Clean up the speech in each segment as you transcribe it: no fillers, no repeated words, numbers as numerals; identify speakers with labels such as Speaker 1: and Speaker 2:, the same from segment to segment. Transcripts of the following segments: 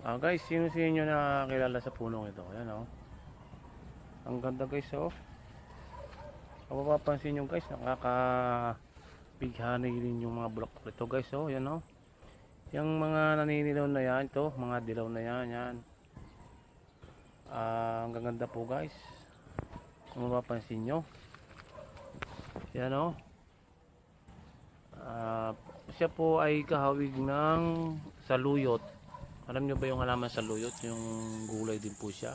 Speaker 1: Guys, sino sa inyo nakakilala sa punong ito? Ayan oh. Ang ganda guys oh. Kung mapapansin nyo guys, nakakabighani rin yung mga bulaklak ito guys oh. Ayan oh. Yung mga naninilaw na yan, ito, mga dilaw na yan, yan. Ang gaganda po guys. Kung mapapansin nyo. Ayan oh. Siya po ay kahawig ng saluyot. Alam nyo ba yung halaman saluyot? Yung gulay din po siya.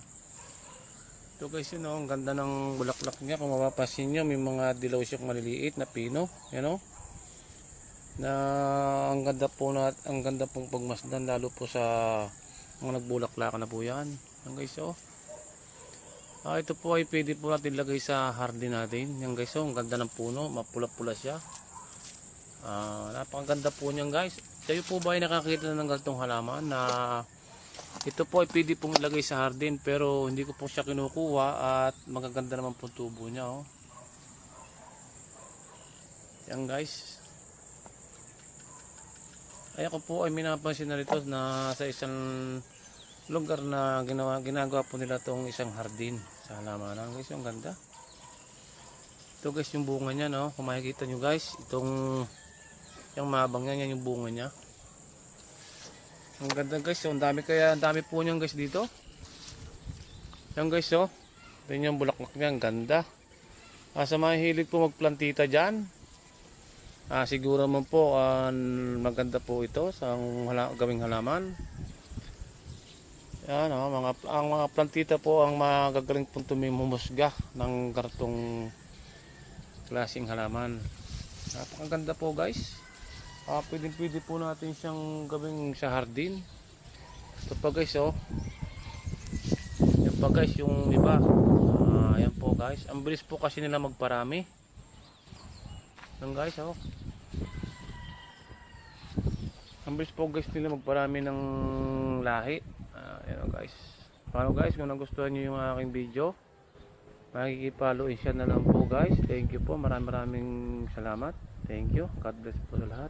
Speaker 1: Ito guys yun oh, ang ganda ng bulaklak niya. Kung mapapansin nyo, may mga dilaw siyang maliliit na pino. Yan oh. Na ang ganda pong pagmasdan, lalo po sa mga nagbulaklak na po yan. Yan guys oh. Ito po ay pwede po natin lagay sa hardin natin. Yan guys oh, ang ganda ng puno, mapula-pula siya. Napakaganda po niyan guys. Kayo po ba ay nakakita ng ganitong halaman na ito po ay pwede pong ilagay sa hardin, pero hindi ko po siya kinukuha at magaganda naman po tubo niya oh. Yan guys. Ay ako po ay minapansin na rito na sa isang lugar na ginagawa po nila tong isang hardin sa halamanan guys. Ang ganda. Ito guys yung bunga niya no. Kung makikita nyo guys, itong yung mabang niya, yan yung bunga niya. Ang ganda guys, so, ang dami po niyan guys dito. Yan guys oh. Ito yung bulaklak niya, ang ganda. Sa mga hilig po magplantita dyan, siguro man po maganda po ito sa gawing halaman. Yan oh, ang mga plantita po ang magagaling po humusga ng kartong klaseng halaman. Napakaganda po guys. Pwede po natin siyang gawing sa hardin. Ito pa guys oh. Yan pa guys yung iba. Yan po guys. Ang bilis po kasi nila magparami. Yan guys oh. Ang bilis po guys nila magparami ng lahi. Yan oh guys. Paano guys, kung nagustuhan nyo yung aking video, makikipalo-in siya na lang po guys. Thank you po. Maraming salamat. Thank you. God bless po sa lahat.